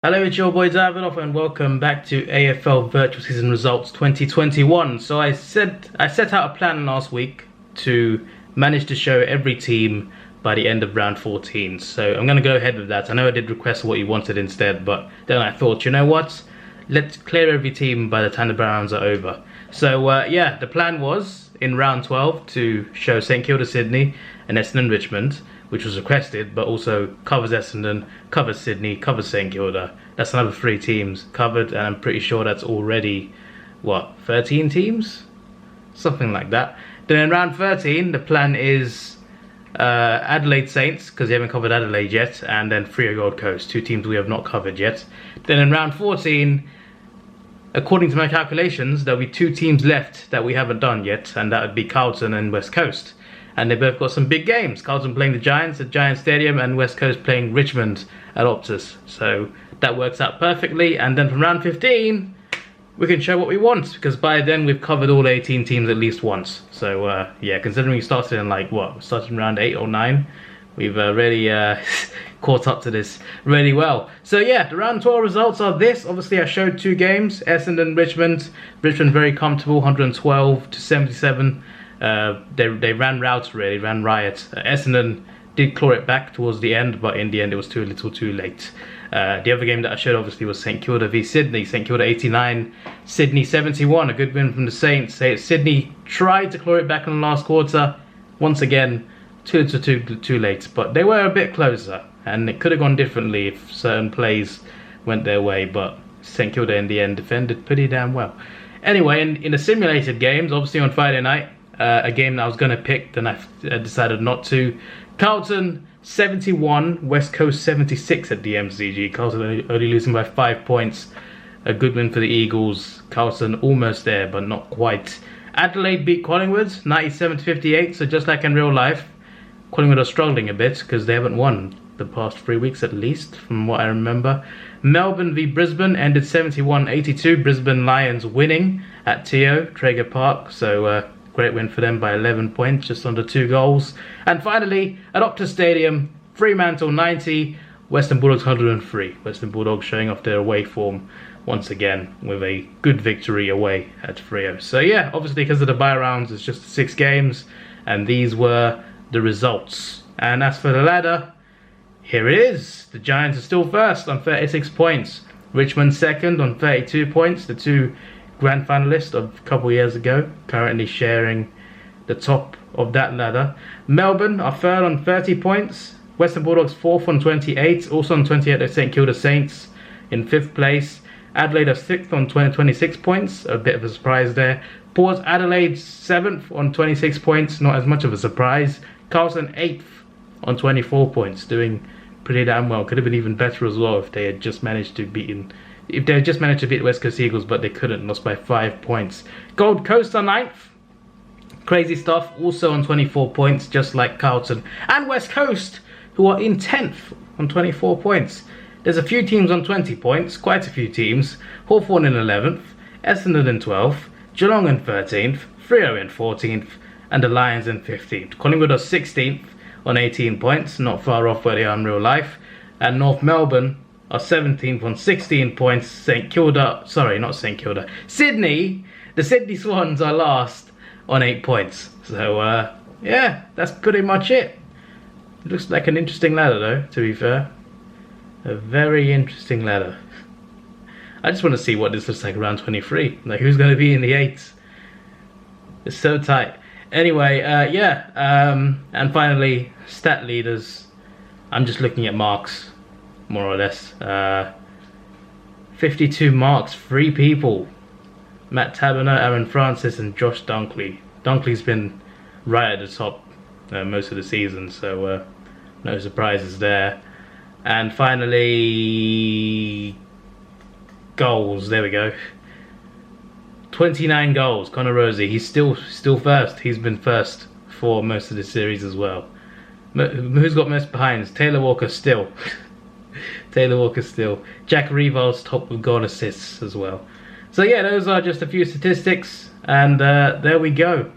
Hello, it's your boy Davidoff and welcome back to AFL Virtual Season Results 2021. So I set out a plan last week to manage to show every team by the end of round 14. So I'm going to go ahead with that. I know I did request what you wanted instead, but then I thought, you know what? Let's clear every team by the time the rounds are over. So yeah, the plan was in round 12 to show St Kilda Sydney and Essendon Richmond, which was requested, but also covers Essendon, covers Sydney, covers St Kilda. That's another 3 teams covered, and I'm pretty sure that's already, what, 13 teams? Something like that. Then in round 13, the plan is Adelaide Saints, because they haven't covered Adelaide yet, and then Freo Gold Coast, 2 teams we have not covered yet. Then in round 14, according to my calculations, there'll be 2 teams left that we haven't done yet, and that would be Carlton and West Coast. And they both got some big games. Carlton playing the Giants at Giants Stadium and West Coast playing Richmond at Optus. So that works out perfectly. And then from round 15, we can show what we want, because by then we've covered all 18 teams at least once. So yeah, considering we started in like what? Started in round 8 or 9, we've really caught up to this really well. So yeah, the round 12 results are this. Obviously I showed 2 games, Essendon, Richmond. Richmond very comfortable, 112 to 77. They ran routes, really ran riot. Essendon did claw it back towards the end, but in the end it was too little too late. The other game that I showed obviously was St Kilda v Sydney. St Kilda 89, Sydney 71, a good win from the Saints. Sydney tried to claw it back in the last quarter. Once again, too little too late, but they were a bit closer, and it could have gone differently if certain plays went their way, but St Kilda in the end defended pretty damn well. Anyway, in the simulated games, obviously on Friday night, a game that I was going to pick, then I decided not to. Carlton 71, West Coast 76 at the MCG. Carlton only losing by 5 points. A good win for the Eagles. Carlton almost there, but not quite. Adelaide beat Collingwood 97 to 58. So just like in real life, Collingwood are struggling a bit because they haven't won the past 3 weeks at least, from what I remember. Melbourne v Brisbane ended 71-82. Brisbane Lions winning at Traeger Park. So great win for them by 11 points, just under 2 goals. And finally, at Optus Stadium, Fremantle 90, Western Bulldogs 103. Western Bulldogs showing off their away form once again with a good victory away at Freo. So yeah, obviously because of the bye rounds, it's just 6 games, and these were the results. And as for the ladder, here it is. The Giants are still first on 36 points. Richmond second on 32 points. The 2 grand finalist of a couple of years ago, currently sharing the top of that ladder. Melbourne are third on 30 points. Western Bulldogs fourth on 28. Also on 28 are St Kilda Saints in 5th place. Adelaide are 6th on 26 points. A bit of a surprise there. Port Adelaide 7th on 26 points. Not as much of a surprise. Carlton 8th on 24 points. Doing pretty damn well. Could have been even better as well if they had just managed to beat the West Coast Eagles, but they couldn't, lost by 5 points. Gold Coast are 9th. Crazy stuff, also on 24 points, just like Carlton. And West Coast, who are in 10th on 24 points. There's a few teams on 20 points, quite a few teams. Hawthorn in 11th, Essendon in 12th, Geelong in 13th, Freo in 14th, and the Lions in 15th. Collingwood are 16th on 18 points, not far off where they are in real life. And North Melbourne are 17th on 16 points. Sydney, the Sydney Swans are last on 8 points. So yeah, that's pretty much it. It looks like an interesting ladder though, to be fair. A very interesting ladder. I just want to see what this looks like around 23. Like who's going to be in the 8s. It's so tight. Anyway, yeah, and finally, stat leaders. I'm just looking at marks, more or less. 52 marks, 3 people. Matt Taberner, Aaron Francis, and Josh Dunkley. Dunkley's been right at the top most of the season, so no surprises there. And finally, goals. There we go. 29 goals. Connor Rosie. He's still first. He's been first for most of the series as well. Who's got most behinds? Taylor Walker still. Taylor Walker still. Jack Rival's top with goal assists as well. So yeah, those are just a few statistics, and there we go.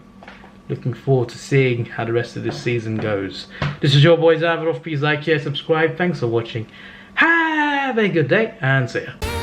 Looking forward to seeing how the rest of this season goes. This is your boy Davidoff. Please like, share, subscribe. Thanks for watching. Hi. Have a good day and see ya.